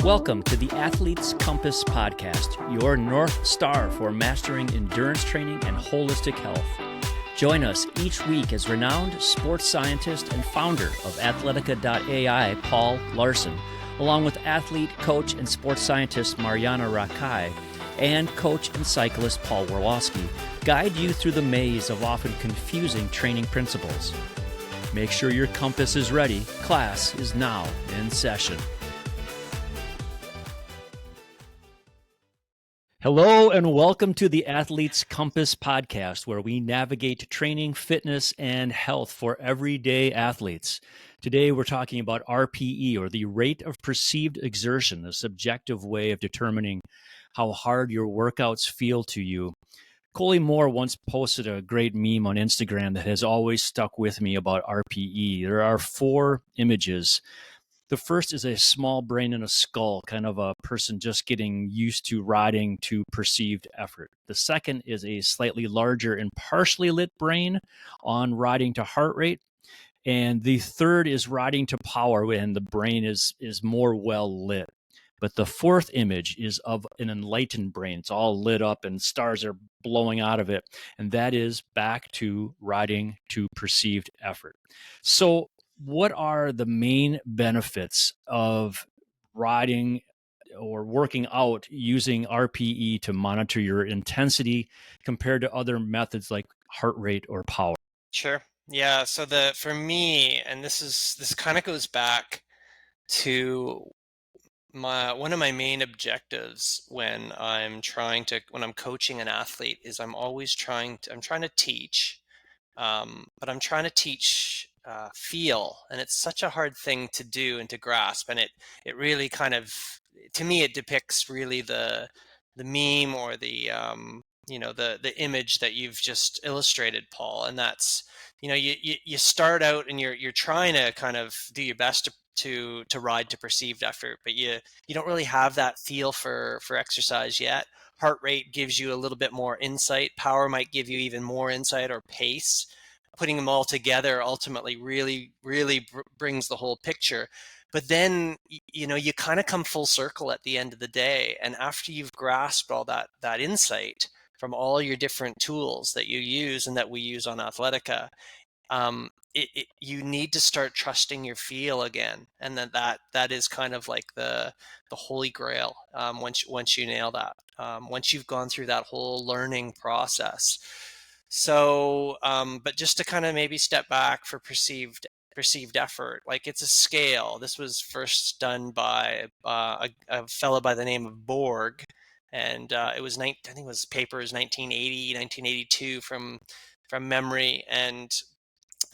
Welcome to the Athlete's Compass Podcast, your North Star for mastering endurance training and holistic health. Join us each week as renowned sports scientist and founder of Athletica.ai, Paul Laursen, along with athlete, coach, and sports scientist Marjaana Rakai, and coach and cyclist Paul Warloski, guide you through the maze of often confusing training principles. Make sure your compass is ready. Class is now in session. Hello and welcome to the Athlete's Compass Podcast, where we navigate training, fitness, and health for everyday athletes. Today we're talking about RPE, or the rate of perceived exertion, the subjective way of determining how hard your workouts feel to you. Coley Moore once posted a great meme on Instagram that has always stuck with me about RPE. There are 4 images. The first is a small brain and a skull, kind of a person just getting used to riding to perceived effort. The second is a slightly larger and partially lit brain on riding to heart rate. And the third is riding to power, and the brain is more well lit. But the fourth image is of an enlightened brain. It's all lit up and stars are blowing out of it. And that is back to riding to perceived effort. So what are the main benefits of riding or working out using RPE to monitor your intensity compared to other methods like heart rate or power? Sure. Yeah. So for me, and this kind of goes back to one of my main objectives when I'm coaching an athlete is I'm trying to teach, but I'm trying to teach feel, and it's such a hard thing to do and to grasp, and it really kind of, to me, it depicts really the meme or the image that you've just illustrated, Paul, and that's, you start out and you're trying to kind of do your best to ride to perceived effort, but you don't really have that feel for exercise yet. Heart rate gives you a little bit more insight. Power might give you even more insight, or pace. Putting them all together ultimately really brings the whole picture. But then, you kind of come full circle at the end of the day. And after you've grasped all that insight from all your different tools that you use and that we use on Athletica, you need to start trusting your feel again. And that is kind of like the holy grail once you nail that, once you've gone through that whole learning process. So, but just to kind of maybe step back for perceived effort, like it's a scale. This was first done by a fellow by the name of Borg, and I think it was papers 1980, 1982 from memory, and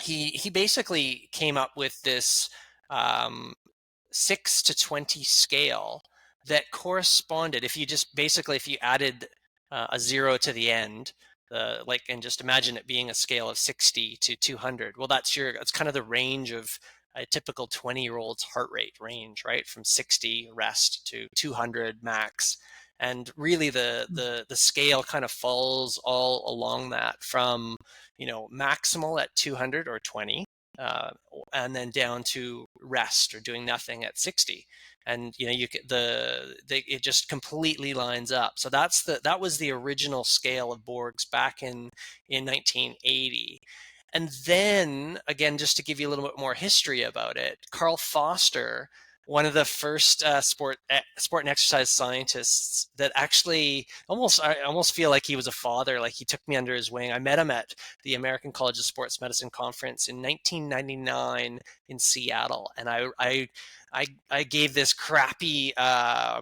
he basically came up with this 6 to 20 scale that corresponded, if you added a 0 to the end, and just imagine it being a scale of 60 to 200. Well, that's kind of the range of a typical 20-year-old's heart rate range, right? From 60 rest to 200 max. And really the scale kind of falls all along that, from, maximal at 200 or 20, and then down to rest or doing nothing at 60. And it just completely lines up. So that was the original scale of Borg's back in 1980. And then again, just to give you a little bit more history about it, Carl Foster, one of the first sport and exercise scientists that actually I almost feel like he was a father. Like, he took me under his wing. I met him at the American College of Sports Medicine conference in 1999 in Seattle, and I gave this crappy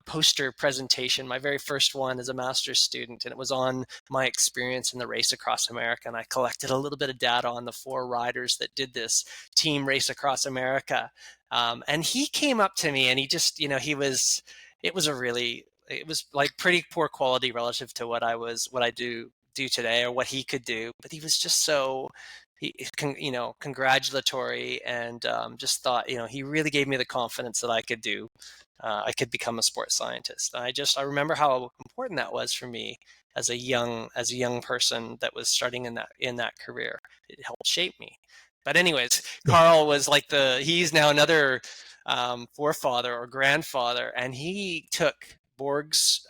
poster presentation, my very first one as a master's student, and it was on my experience in the race across America. And I collected a little bit of data on the 4 riders that did this team race across America. And he came up to me and he just, it was like pretty poor quality relative to what I do today, or what he could do. But he was just so, congratulatory, and just thought, he really gave me the confidence that I could become a sports scientist. And I remember how important that was for me as a young person that was starting in that career. It helped shape me. But anyways, Carl was like he's now another forefather or grandfather, and he took Borg's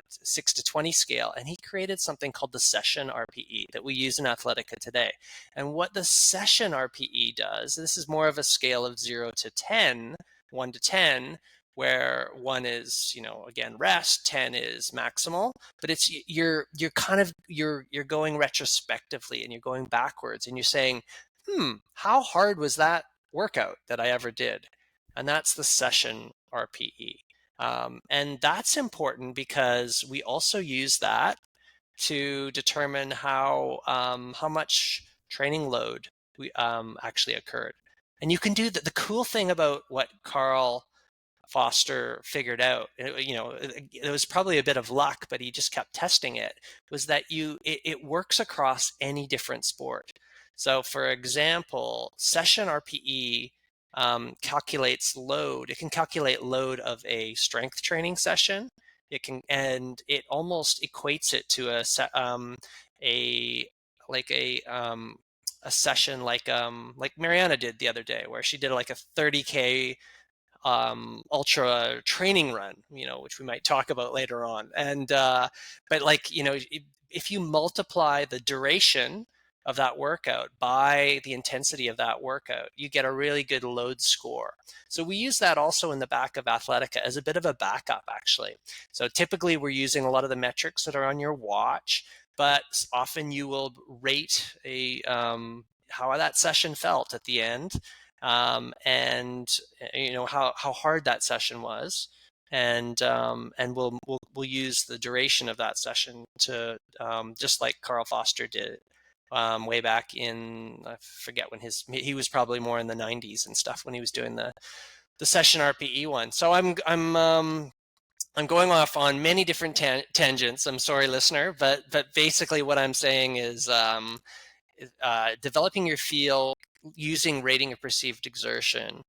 6 to 20 scale, and he created something called the session RPE that we use in Athletica today. And what the session RPE does, this is more of a scale of 0 to 10, 1 to 10, where 1 is, again, rest, 10 is maximal, but it's you're going retrospectively, and you're going backwards, and you're saying, how hard was that workout that I ever did? And that's the session RPE. And that's important because we also use that to determine how much training load we actually occurred. And you can do the cool thing about what Carl Foster figured out, it was probably a bit of luck, but he just kept testing it, was that it works across any different sport. So for example, session RPE calculates load. It can calculate load of a strength training session. And it almost equates it to a session like Marjaana did the other day, where she did like a 30K ultra training run, which we might talk about later on. And but if you multiply the duration of that workout by the intensity of that workout, you get a really good load score. So we use that also in the back of Athletica as a bit of a backup, actually. So typically we're using a lot of the metrics that are on your watch, but often you will rate how that session felt at the end, and how hard that session was, and we'll use the duration of that session to just like Carl Foster did way back in, I forget when he was probably more in the 90s and stuff when he was doing the session RPE one. So I'm going off on many different tangents. I'm sorry, listener, but basically what I'm saying is developing your feel using rating of perceived exertion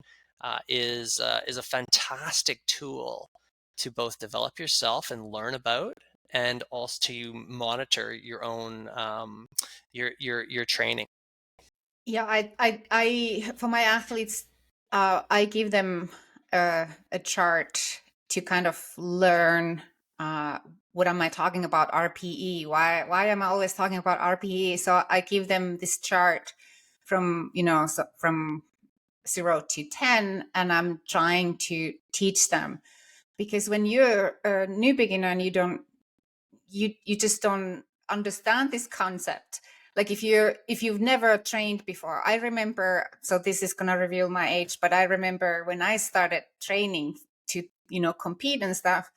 is a fantastic tool to both develop yourself and learn about, and also to monitor your own your training. Yeah, I for my athletes, I give them a chart to kind of learn what am I talking about RPE? Why am I always talking about RPE? So I give them this chart from from 0 to 10, and I'm trying to teach them, because when you're a new beginner and you just don't understand this concept. Like if you've never trained before, I remember, so this is going to reveal my age, but I remember when I started training to, compete and stuff,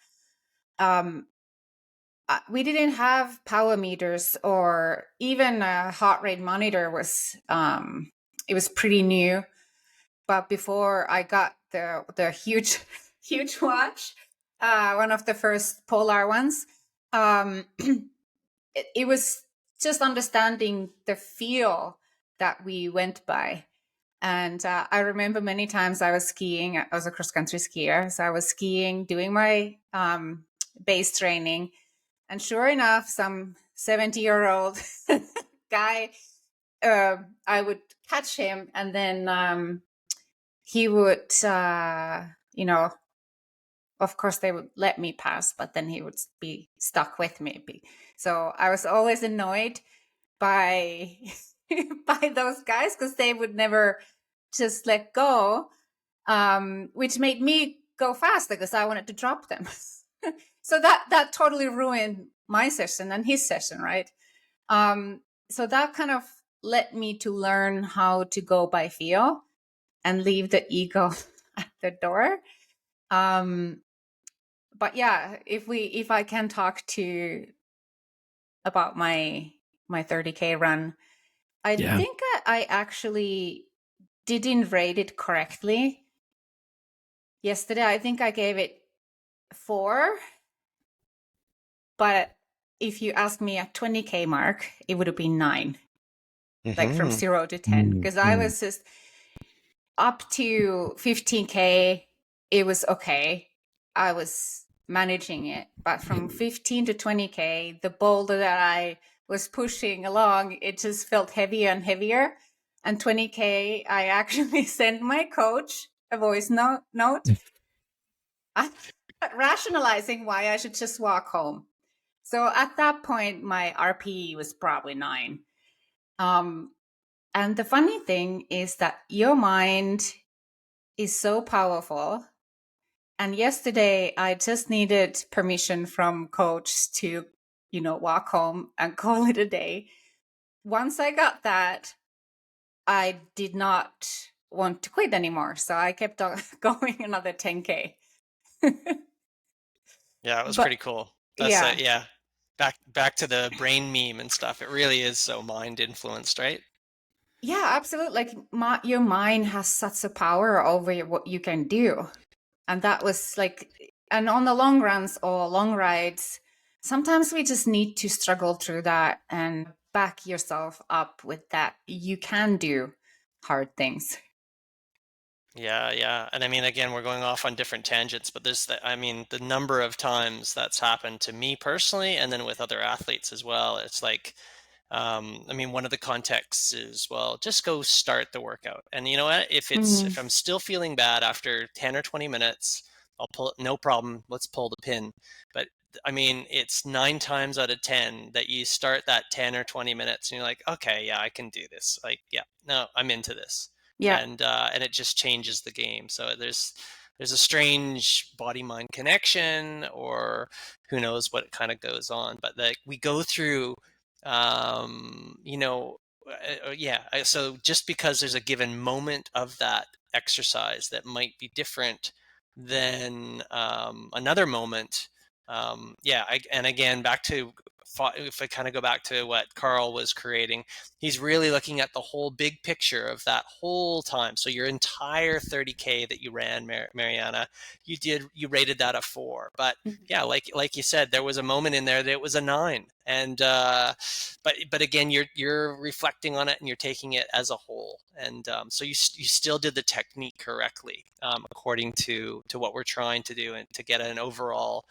we didn't have power meters, or even a heart rate monitor was, it was pretty new. But before I got the huge, huge watch, one of the first Polar ones, it was just understanding the feel that we went by. And I remember many times I was skiing. I was a cross-country skier. So I was skiing, doing my base training. And sure enough, some 70-year-old guy, I would catch him, and then he would, of course they would let me pass, but then he would be stuck with me. So I was always annoyed by by those guys, because they would never just let go, which made me go faster because I wanted to drop them. So that totally ruined my session and his session, right? So that kind of led me to learn how to go by feel and leave the ego at the door. But yeah, if I can talk to about my 30K run, I think I actually didn't rate it correctly yesterday. I think I gave it 4, but if you ask me at 20K mark, it would have been 9, like from 0 to 10, because I was just up to 15K. It was okay. I was managing it, but from 15 to 20K, the boulder that I was pushing along, it just felt heavier and heavier. And 20K, I actually sent my coach a voice note, rationalizing why I should just walk home. So at that point, my RPE was probably 9. And the funny thing is that your mind is so powerful. And yesterday, I just needed permission from coach to, walk home and call it a day. Once I got that, I did not want to quit anymore. So I kept on going another 10K. Yeah, it was pretty cool. That's yeah. yeah. Back to the brain meme and stuff. It really is so mind influenced, right? Yeah, absolutely. Like your mind has such a power over what you can do. And that was like, and on the long runs or long rides, sometimes we just need to struggle through that and back yourself up with that. You can do hard things. Yeah. And I mean, again, we're going off on different tangents, but the number of times that's happened to me personally, and then with other athletes as well. It's like, one of the contexts is, well, just go start the workout. And you know what? If I'm still feeling bad after 10 or 20 minutes, I'll pull it, no problem. Let's pull the pin. But I mean, it's 9 times out of 10 that you start that 10 or 20 minutes and you're like, okay, yeah, I can do this. Like, yeah, no, I'm into this. Yeah. And it just changes the game. So there's a strange body mind connection, or who knows what kind of goes on. But like we go through, so just because there's a given moment of that exercise that might be different than another moment. And again, if I kind of go back to what Carl was creating, he's really looking at the whole big picture of that whole time. So your entire 30K that you ran, Marjaana, you rated that a 4. But yeah, like you said, there was a moment in there that it was a 9. And but again, you're reflecting on it and you're taking it as a whole. And so you still did the technique correctly, according to what we're trying to do, and to get an overall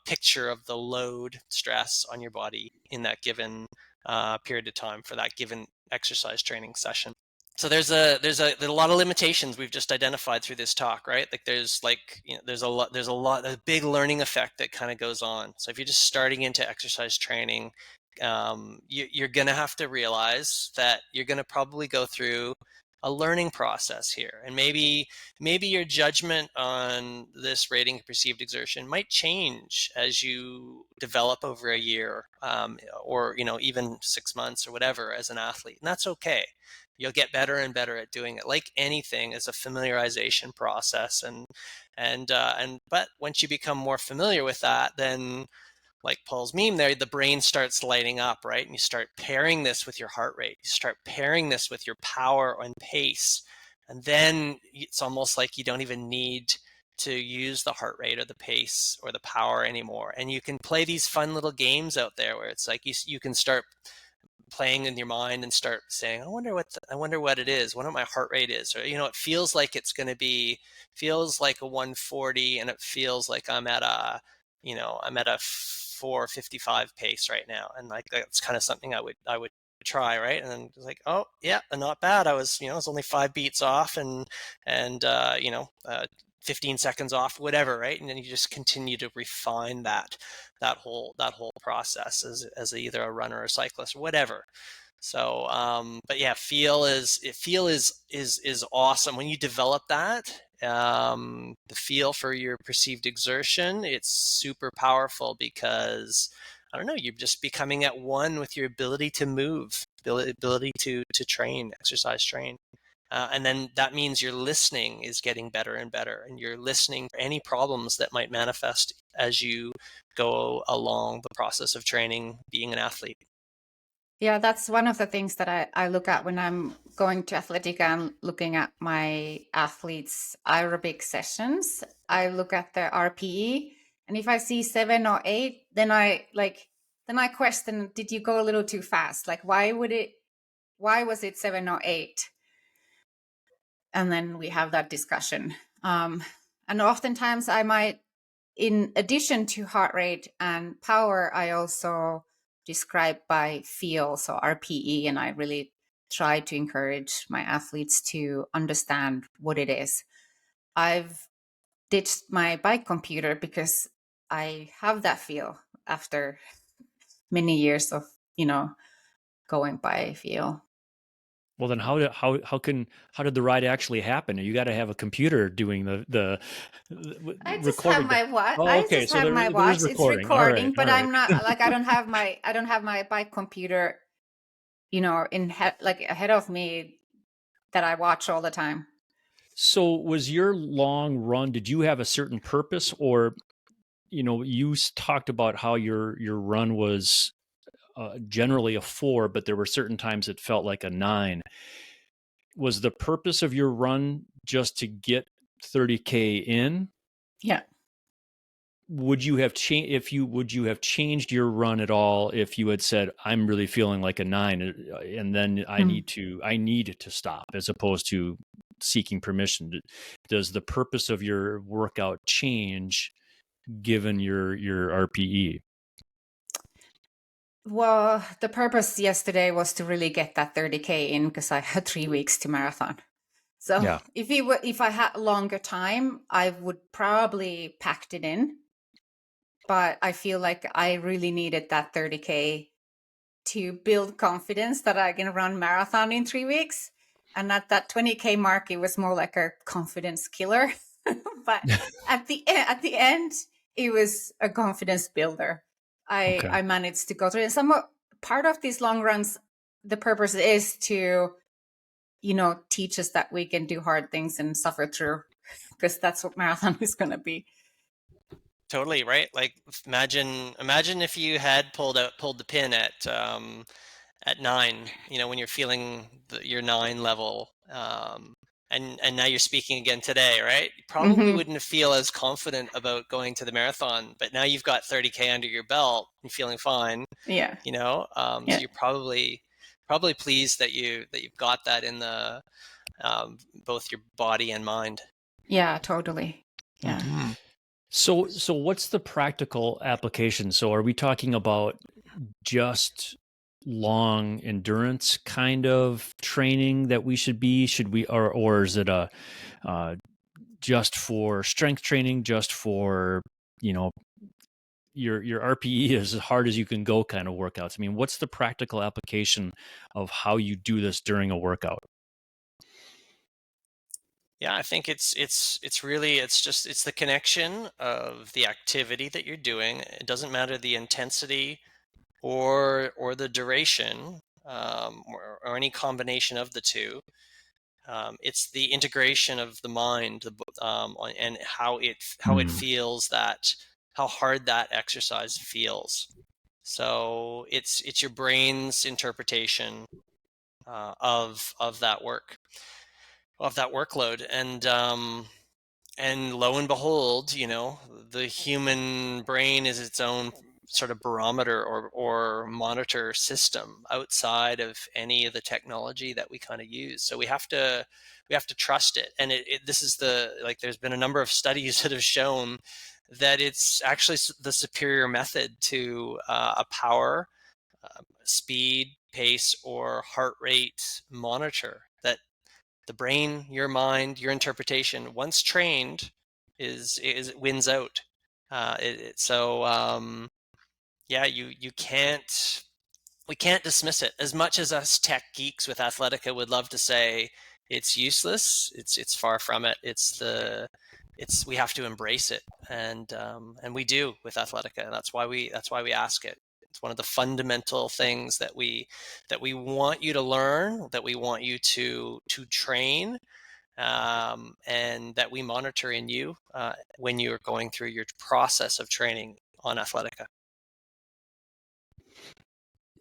picture of the load stress on your body in that given period of time for that given exercise training session. So there's a lot of limitations we've just identified through this talk, right? Like there's a big learning effect that kind of goes on. So if you're just starting into exercise training, you're going to have to realize that you're going to probably go through a learning process here, and maybe your judgment on this rating of perceived exertion might change as you develop over a year, or even 6 months or whatever as an athlete, and that's okay. You'll get better and better at doing it. Like anything, is a familiarization process, but once you become more familiar with that, then, like Paul's meme there, the brain starts lighting up, right? And you start pairing this with your heart rate. You start pairing this with your power and pace. And then it's almost like you don't even need to use the heart rate or the pace or the power anymore. And you can play these fun little games out there where it's like you can start playing in your mind and start saying, I wonder what it is, what my heart rate is, or it feels like it's going to feels like a 140, and it feels like I'm at a 4:55 pace right now, and like that's kind of something I would try, right? And then it's like, oh yeah, not bad. I was only 5 beats off, and 15 seconds off, whatever, right? And then you just continue to refine that whole process as either a runner or a cyclist or whatever. So but yeah, feel is awesome when you develop that. The feel for your perceived exertion, it's super powerful, because I don't know, you're just becoming at one with your ability to move, ability to train, exercise train. And then that means your listening is getting better and better, and you're listening for any problems that might manifest as you go along the process of training, being an athlete. Yeah, that's one of the things that I look at when I'm going to Athletica and looking at my athletes' aerobic sessions. I look at their RPE, and if I see 7 or 8, then I question, did you go a little too fast? Like, why was it 7 or 8? And then we have that discussion. And oftentimes I might, in addition to heart rate and power, I also describe by feel, so RPE, and I really try to encourage my athletes to understand what it is. I've ditched my bike computer because I have that feel after many years of, going by feel. Well, then how did the ride actually happen? You got to have a computer doing the I just have recording. my watch. Oh, I okay. just So have my there is watch. It's recording. All right, recording, all but right. I'm not like I don't have my bike computer, like ahead of me that I watch all the time. So was your long run? Did you have a certain purpose, or you talked about how your run was generally a 4, but there were certain times it felt like a 9. Was the purpose of your run just to get 30K in? Yeah. Would you have changed your run at all if you had said, I'm really feeling like a 9, and then I need to stop, as opposed to seeking permission? Does the purpose of your workout change given your RPE? Well, the purpose yesterday was to really get that 30K in because I had 3 weeks to marathon. So Yeah. if I had longer time, I would probably packed it in. But I feel like I really needed that 30K to build confidence that I can run marathon in 3 weeks. And at that 20K mark, it was more like a confidence killer. But at the end, it was a confidence builder. Okay. I managed to go through it. Somewhat part of these long runs, the purpose is to, teach us that we can do hard things and suffer through, because that's what marathon is going to be. Totally, right? Like imagine if you had pulled the pin at 9, when you're feeling your 9 level, and now you're speaking again today, right? You probably wouldn't feel as confident about going to the marathon, but now you've got 30K under your belt and feeling fine. Yeah. So you're probably pleased that you've got that in the both your body and mind. Yeah, totally. Yeah. Mm-hmm. So what's the practical application? So are we talking about just long endurance kind of training that we should we, or is it a just for strength training, just for your RPE is as hard as you can go kind of workouts? I mean, what's the practical application of how you do this during a workout? Yeah, I think it's the connection of the activity that you're doing. It doesn't matter the intensity or the duration, or any combination of the two. It's the integration of the mind, and how it feels, how hard that exercise feels. So it's your brain's interpretation of that workload, and lo and behold, the human brain is its own sort of barometer or monitor system outside of any of the technology that we kind of use. So we have to trust it. And this is there's been a number of studies that have shown that it's actually the superior method to a power, speed, pace, or heart rate monitor. That the brain, your mind, your interpretation, once trained, is wins out. Yeah, you can't we can't dismiss it. As much as us tech geeks with Athletica would love to say it's useless, it's far from it. We have to embrace it, and we do with Athletica. That's why we ask it. It's one of the fundamental things that we want you to learn, that we want you to train, and that we monitor in you when you're going through your process of training on Athletica.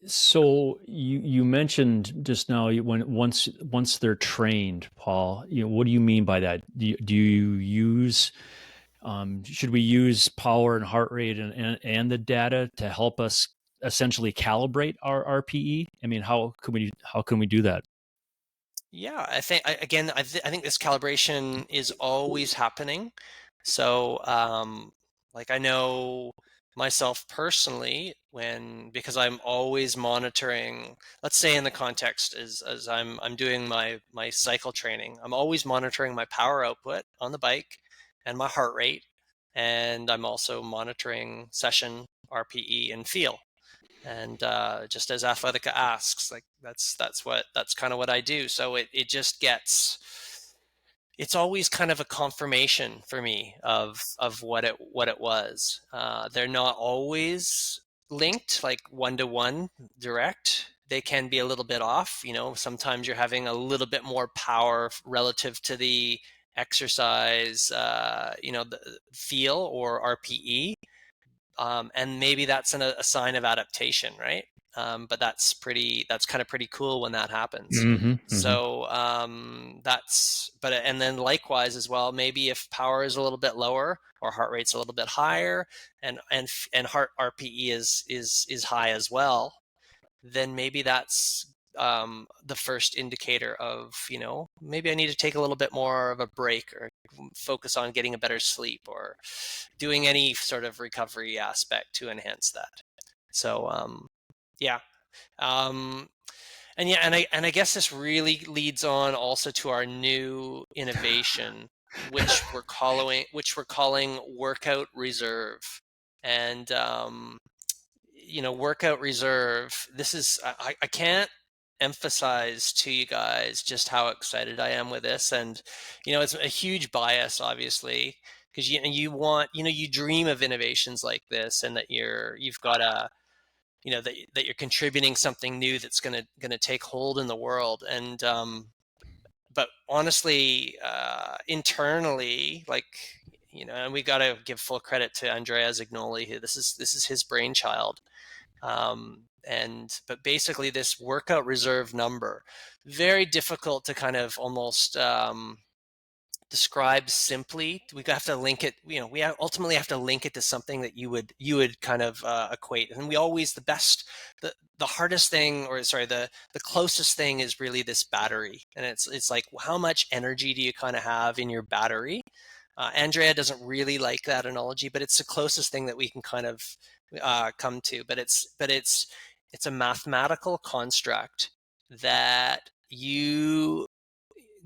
So you mentioned just now once they're trained, Paul. What do you mean by that? Do you use should we use power and heart rate and the data to help us essentially calibrate our RPE? I mean, how can we do that? Yeah, I think I think this calibration is always happening. So, like I know myself personally because I'm always monitoring, let's say in the context as I'm doing my cycle training, I'm always monitoring my power output on the bike and my heart rate, and I'm also monitoring session RPE and feel. And just as Athletica asks, like that's kind of what I do. So it just gets, it's always kind of a confirmation for me of what it was. They're not always linked like one-to-one direct. They can be a little bit off. Sometimes you're having a little bit more power relative to the exercise, the feel or RPE, and maybe that's a sign of adaptation, right? But that's kind of pretty cool when that happens. So and then likewise as well, maybe if power is a little bit lower or heart rate's a little bit higher, and heart RPE is high as well, then maybe that's the first indicator of, maybe I need to take a little bit more of a break or focus on getting a better sleep or doing any sort of recovery aspect to enhance that. So yeah. And I guess this really leads on also to our new innovation, which we're calling Workout Reserve. And Workout Reserve, this is, I can't emphasize to you guys just how excited I am with this. And it's a huge bias, obviously, because you want, you dream of innovations like this, and that you've got a, that you're contributing something new that's gonna take hold in the world. And but honestly, internally, like, and we got to give full credit to Andrea Zignoli, who this is his brainchild. But basically, this Workout Reserve number, very difficult to kind of almost describe simply. We have to link it. We ultimately have to link it to something that you would kind of equate. And we always, the hardest thing, or sorry, the closest thing is really this battery. And it's like, how much energy do you kind of have in your battery? Andrea doesn't really like that analogy, but it's the closest thing that we can kind of come to. But it's a mathematical construct that you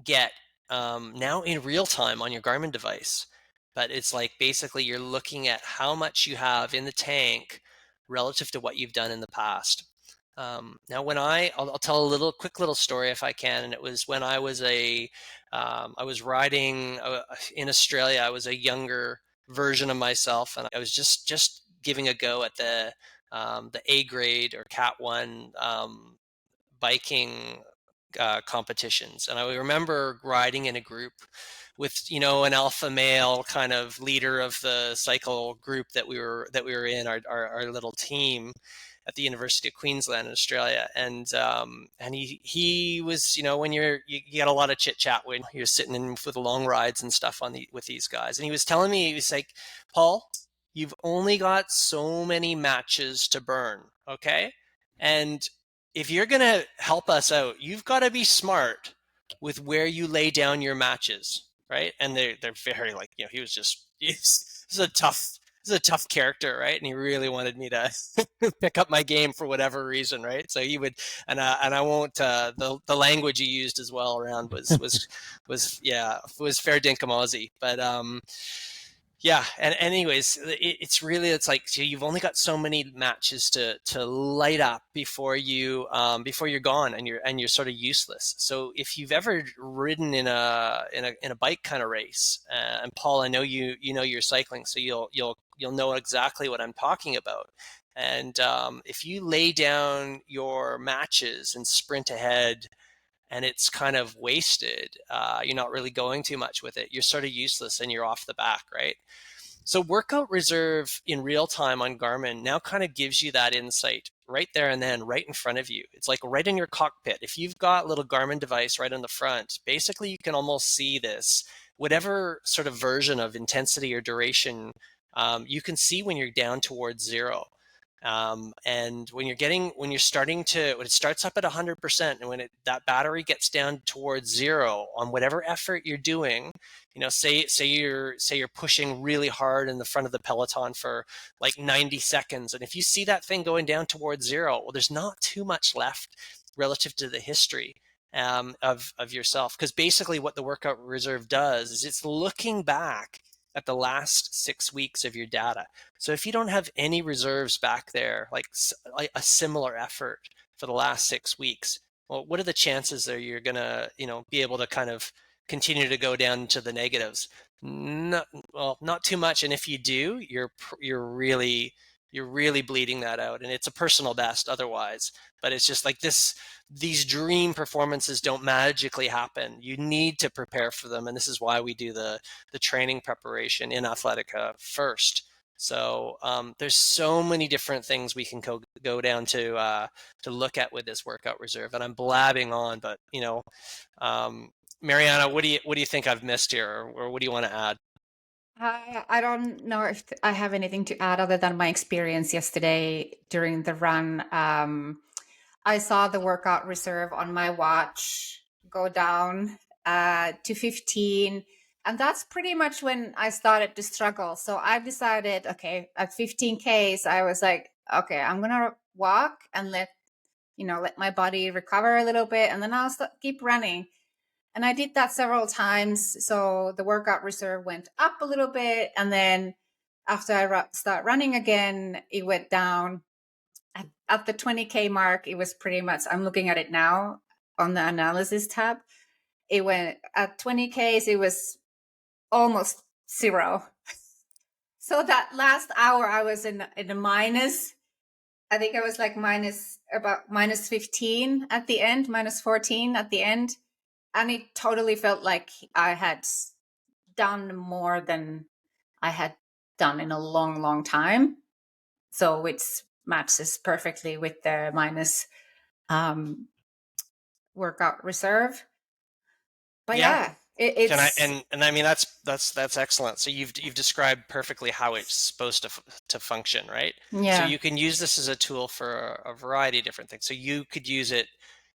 get now in real time on your Garmin device. But it's like, basically you're looking at how much you have in the tank relative to what you've done in the past. Now, when I'll tell a quick little story if I can. And it was when I was I was riding in Australia. I was a younger version of myself, and I was just giving a go at the A grade or Cat 1 biking competitions. And I remember riding in a group with, an alpha male kind of leader of the cycle group that we were in, our little team at the University of Queensland in Australia. And he was, when you get a lot of chit chat when you're sitting in for the long rides and stuff with these guys. And he was telling me, he was like, Paul, you've only got so many matches to burn. Okay. And if you're going to help us out, you've got to be smart with where you lay down your matches. Right. And they're very, like, he was just, he's a tough character, right? And he really wanted me to pick up my game for whatever reason, right? So he would, and I won't. The language he used as well around was fair dinkum Aussie, but yeah. And anyways, it's like, so you've only got so many matches to light up before you're gone, and you're sort of useless. So if you've ever ridden in a bike kind of race, and Paul, I know you're cycling, so you'll know exactly what I'm talking about. And if you lay down your matches and sprint ahead, and it's kind of wasted, you're not really going too much with it, you're sort of useless and you're off the back, right? So Workout Reserve in real time on Garmin now kind of gives you that insight right there and then, right in front of you. It's like right in your cockpit. If you've got a little Garmin device right on the front, basically you can almost see this, whatever sort of version of intensity or duration you can see when you're down towards zero. And when it starts up at 100%, and when that battery gets down towards zero on whatever effort you're doing, say you're pushing really hard in the front of the peloton for like 90 seconds, and if you see that thing going down towards zero, well, there's not too much left relative to the history of yourself, because basically what the workout reserve does is it's looking back at the last 6 weeks of your data. So if you don't have any reserves back there, like a similar effort for the last 6 weeks, well, what are the chances that you're gonna, be able to kind of continue to go down to the negatives? Not too much. And if you do, you're really bleeding that out, and it's a personal best otherwise. But it's just like these dream performances don't magically happen. You need to prepare for them, and this is why we do the training preparation in Athletica first. So there's so many different things we can go down to look at with this workout reserve. And I'm blabbing on, but Marjaana, what do you think I've missed here, or what do you want to add? I don't know if I have anything to add other than my experience yesterday during the run. I saw the workout reserve on my watch go down to 15. And that's pretty much when I started to struggle. So I decided, okay, at 15 Ks, I was like, okay, I'm going to walk and let my body recover a little bit, and then I'll keep running. And I did that several times. So the workout reserve went up a little bit. And then after I start running again, it went down. At the 20K mark, it was pretty much, I'm looking at it now on the analysis tab. It went at 20Ks, it was almost zero. So that last hour, I was in a minus. I think I was like about minus 15 at the end, minus 14 at the end. And it totally felt like I had done more than I had done in a long, long time. So it matches perfectly with the minus workout reserve. But yeah, it's and I mean that's excellent. So you've described perfectly how it's supposed to function, right? Yeah. So you can use this as a tool for a variety of different things. So you could use it,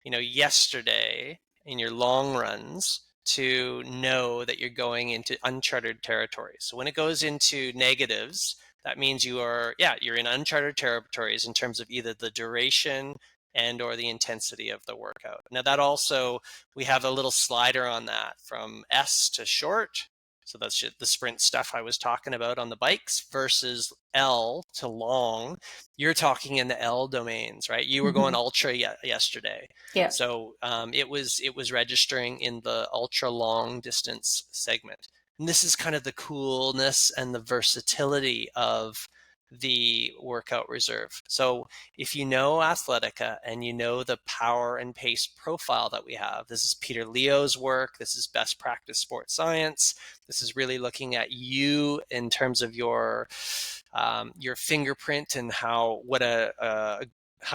yesterday in your long runs to know that you're going into uncharted territories. So when it goes into negatives, that means you're in uncharted territories in terms of either the duration and or the intensity of the workout. Now that also, we have a little slider on that from S to short. So that's the sprint stuff I was talking about on the bikes, versus L to long. You're talking in the L domains, right? You were going ultra yesterday. Yeah. So it was registering in the ultra long distance segment. And this is kind of the coolness and the versatility of the workout reserve. So if you know Athletica and you know the power and pace profile that we have, this is Peter Leo's work, this is best practice sports science, this is really looking at you in terms of your fingerprint and how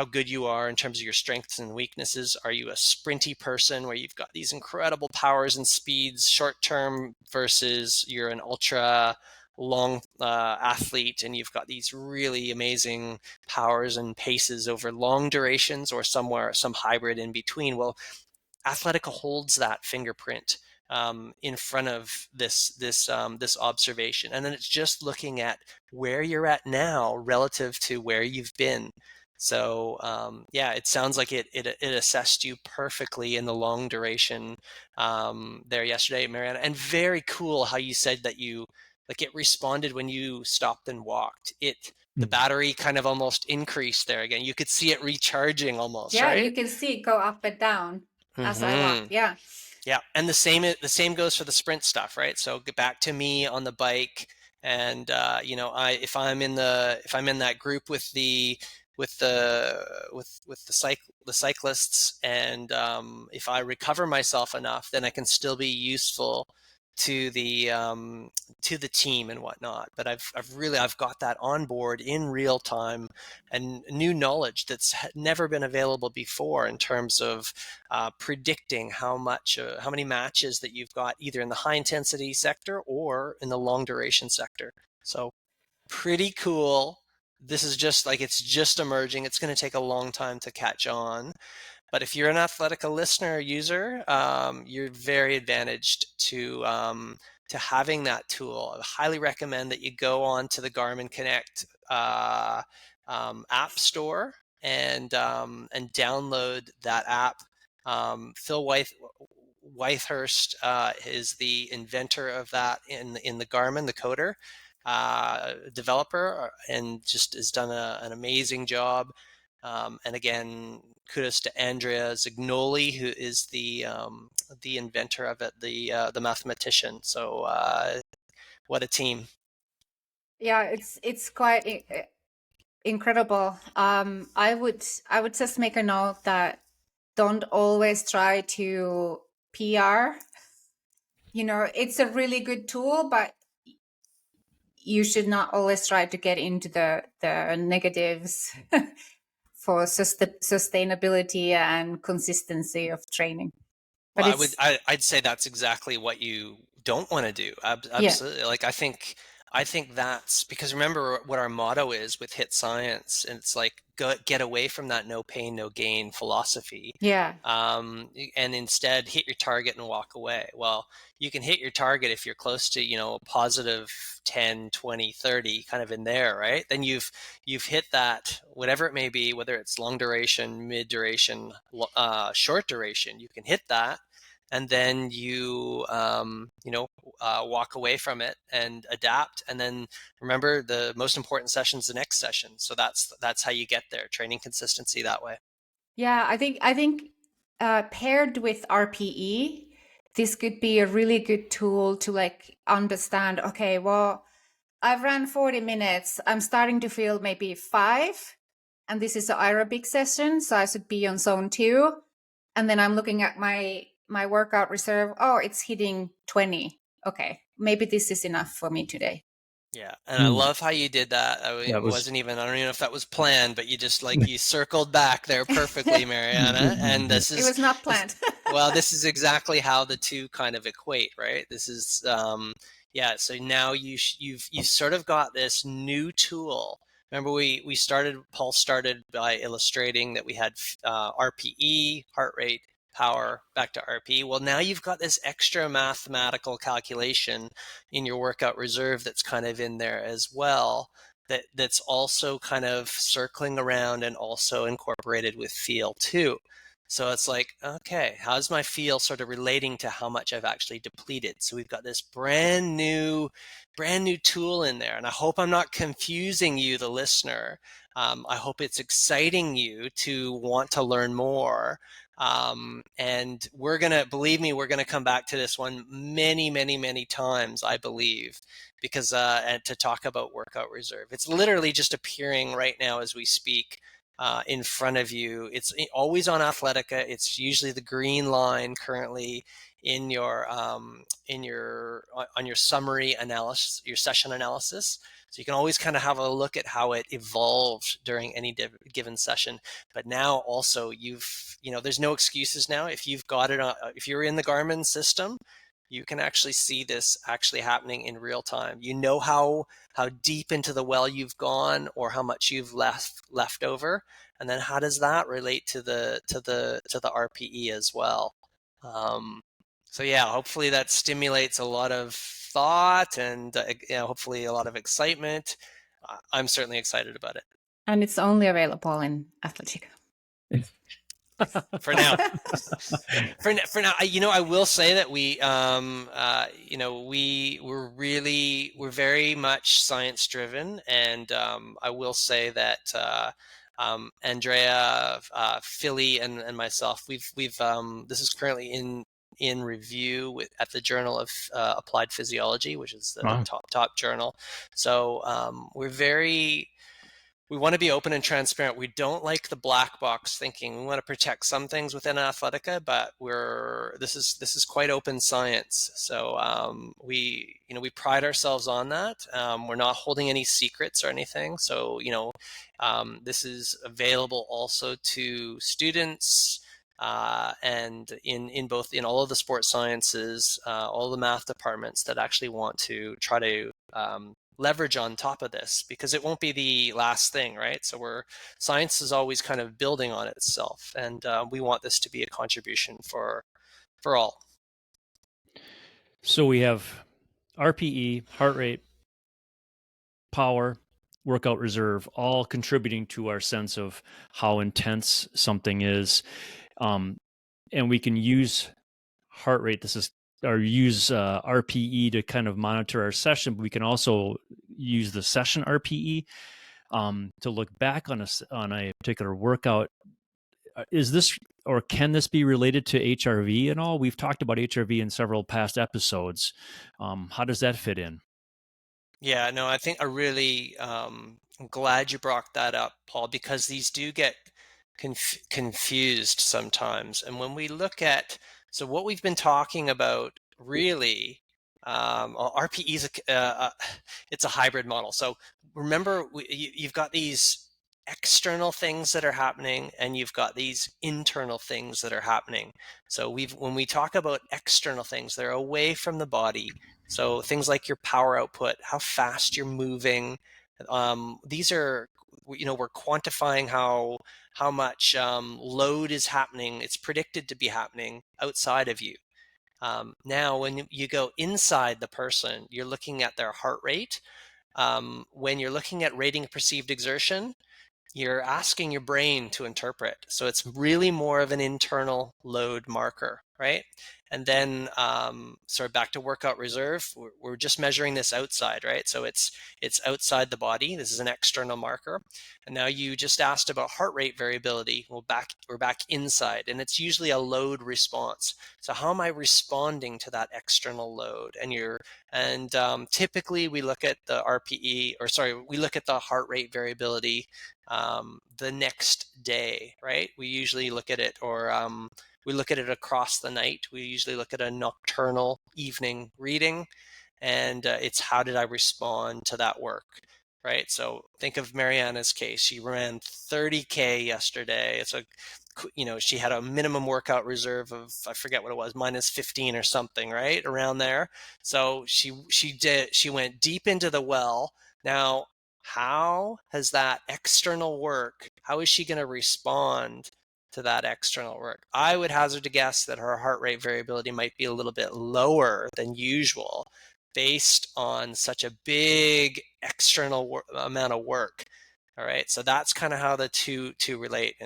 good you are in terms of your strengths and weaknesses. Are you a sprinty person where you've got these incredible powers and speeds short term, versus you're an ultra long athlete and you've got these really amazing powers and paces over long durations, or some hybrid in between? Well, Athletica holds that fingerprint in front of this observation, and then it's just looking at where you're at now relative to where you've been. So it sounds like it assessed you perfectly in the long duration there yesterday, Marjaana. And very cool how you said that it responded when you stopped and walked. The battery kind of almost increased there again. You could see it recharging almost. Yeah, right? You can see it go up and down as I walk. Yeah. Yeah, and the same goes for the sprint stuff, right? So get back to me on the bike, and if I'm in that group with the cyclists, and if I recover myself enough, then I can still be useful to the team and whatnot. But I've got that on board in real time, and new knowledge that's never been available before in terms of predicting how many matches that you've got either in the high intensity sector or in the long duration sector. So pretty cool. this is just like, it's just emerging. It's going to take a long time to catch on. But if you're an Athletica listener or user, you're very advantaged to having that tool. I highly recommend that you go on to the Garmin Connect app store and download that app. Phil Wythurst is the inventor of that in the Garmin, the coder developer, and just has done an amazing job. And again, kudos to Andrea Zignoli, who is the inventor of it, the mathematician. So what a team! Yeah, it's quite incredible. I would just make a note that don't always try to PR. You know, it's a really good tool, but you should not always try to get into the negatives for sustainability and consistency of training. But Well, I'd say that's exactly what you don't want to do. Absolutely. Like I think that's because, remember what our motto is with HIT Science, and it's like, get away from that no pain, no gain philosophy. Yeah. And instead hit your target and walk away. Well, you can hit your target if you're close to, a positive 10, 20, 30, kind of in there, right? Then you've hit that, whatever it may be, whether it's long duration, mid duration, short duration, you can hit that. And then you walk away from it and adapt. And then remember, the most important session is the next session. So that's how you get there. Training consistency that way. Yeah, I think paired with RPE, this could be a really good tool to like understand. Okay, well, I've ran 40 minutes. I'm starting to feel maybe 5, and this is an aerobic session, so I should be on zone 2. And then I'm looking at my workout reserve. Oh, it's hitting 20. Okay, maybe this is enough for me today. Yeah, and I love how you did that. I mean, That was- wasn't even, I don't even know if that was planned, but you just you circled back there perfectly, Marjaana. And this is, It was not planned. well, this is exactly how the two kind of equate, right? This is, yeah. So now you've sort of got this new tool. Remember, Paul started by illustrating that we had RPE, heart rate, power, back to RPE. Well, now you've got this extra mathematical calculation in your workout reserve that's kind of in there as well, that's also kind of circling around and also incorporated with feel too. So it's like, okay, how's my feel sort of relating to how much I've actually depleted? So we've got this brand new tool in there. And I hope I'm not confusing you, the listener. I hope it's exciting you to want to learn more. And believe me, we're going to come back to this one many, many, many times, I believe, because and to talk about workout reserve. It's literally just appearing right now as we speak. In front of you. It's always on Athletica. It's usually the green line currently in your on your summary analysis, your session analysis. So you can always kind of have a look at how it evolved during any given session. But now also there's no excuses now. If you've got it, if you're in the Garmin system, you can actually see this actually happening in real time. You know how deep into the well you've gone, or how much you've left over, and then how does that relate to the RPE as well. So yeah, hopefully that stimulates a lot of thought and hopefully a lot of excitement. I'm certainly excited about it. And it's only available in Athletica. For now. for now, I will say that we're very much science driven, and I will say that Andrea, Philly, and myself, we've this is currently in review at the Journal of Applied Physiology, which is the top journal. So we want to be open and transparent. We don't like the black box thinking. We want to protect some things within Athletica, but this is quite open science. So we pride ourselves on that. We're not holding any secrets or anything. So this is available also to students and in all of the sports sciences, all the math departments that actually want to try to leverage on top of this, because it won't be the last thing, right? So science is always kind of building on itself, and we want this to be a contribution for all. So we have RPE, heart rate, power, workout reserve, all contributing to our sense of how intense something is. And we can use heart rate, use RPE to kind of monitor our session, but we can also use the session RPE to look back on a particular workout. Is this, or can this be related to HRV and all? We've talked about HRV in several past episodes. How does that fit in? Yeah, no, I think I'm glad you brought that up, Paul, because these do get confused sometimes. And when we look at, so what we've been talking about really, RPE is it's a hybrid model. So remember, you've got these external things that are happening, and you've got these internal things that are happening. So when we talk about external things, they're away from the body. So things like your power output, how fast you're moving. These are, we're quantifying how much load is happening. It's predicted to be happening outside of you. Now, when you go inside the person, you're looking at their heart rate. When you're looking at rating of perceived exertion, you're asking your brain to interpret. So it's really more of an internal load marker, right? And then, back to workout reserve, we're just measuring this outside, right? So it's outside the body. This is an external marker. And now you just asked about heart rate variability. We're back inside, and it's usually a load response. So how am I responding to that external load? And typically we look at the we look at the heart rate variability the next day, right? We usually look at it, or we look at it across the night. We usually look at a nocturnal evening reading, and it's how did I respond to that work, right? So think of Marjaana's case. She ran 30K yesterday. She had a minimum workout reserve of, I forget what it was, -15 or something, right? Around there. So she went deep into the well. Now, how has that external work, how is she going to respond to that external work? I would hazard to guess that her heart rate variability might be a little bit lower than usual based on such a big external amount of work. All right. So that's kind of how the two relate.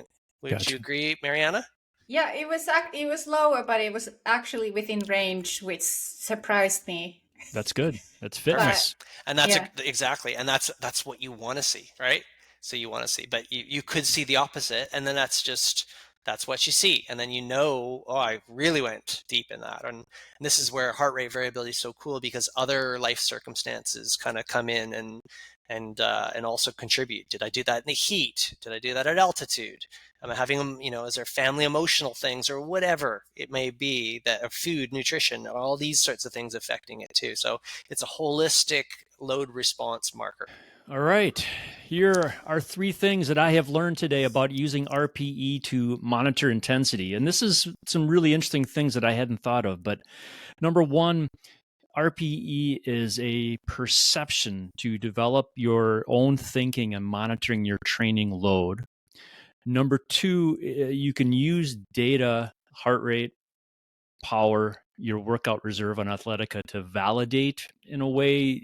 Would you agree, Marjaana? Yeah, it was lower, but it was actually within range, which surprised me. That's good. That's fitness. And that's exactly. And that's what you want to see, right? So you want to see, but you could see the opposite. And then that's what you see. And then I really went deep in that. And this is where heart rate variability is so cool, because other life circumstances kind of come in and also contribute. Did I do that in the heat? Did I do that at altitude? Am I having them, is there family emotional things or whatever it may be, that food, nutrition, all these sorts of things affecting it too. So it's a holistic load response marker. All right. Here are 3 things that I have learned today about using RPE to monitor intensity. And this is some really interesting things that I hadn't thought of. But number 1, RPE is a perception to develop your own thinking and monitoring your training load. Number 2, you can use data, heart rate, power, your workout reserve on Athletica to validate, in a way,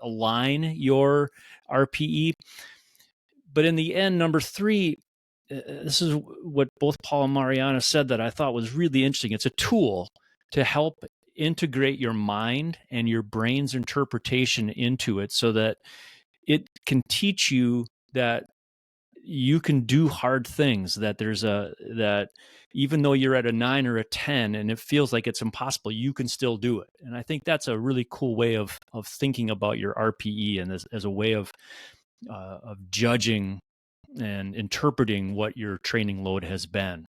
align your RPE. But in the end, number 3, this is what both Paul and Marjaana said that I thought was really interesting. It's a tool to help integrate your mind and your brain's interpretation into it, so that it can teach you that you can do hard things, that even though you're at a 9 or a 10 and it feels like it's impossible, you can still do it. And I think that's a really cool way of thinking about your RPE, and as a way of judging and interpreting what your training load has been.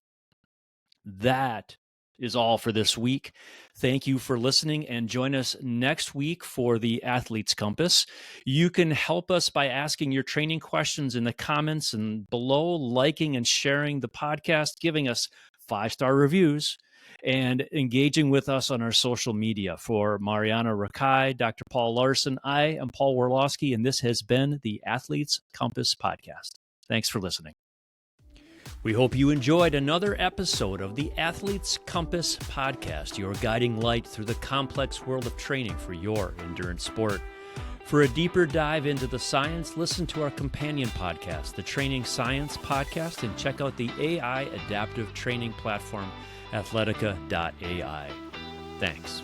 That is all for this week. Thank you for listening, and join us next week for the Athlete's Compass. You can help us by asking your training questions in the comments and below, liking and sharing the podcast, giving us 5-star reviews, and engaging with us on our social media. For Marjaana, Rakai, Dr. Paul Laursen, I am Paul Warloski, and this has been the Athletes Compass Podcast. Thanks for listening. We hope you enjoyed another episode of the Athletes Compass Podcast, your guiding light through the complex world of training for your endurance sport. For a deeper dive into the science, listen to our companion podcast, the Training Science Podcast, and check out the AI adaptive training platform, Athletica.ai. Thanks.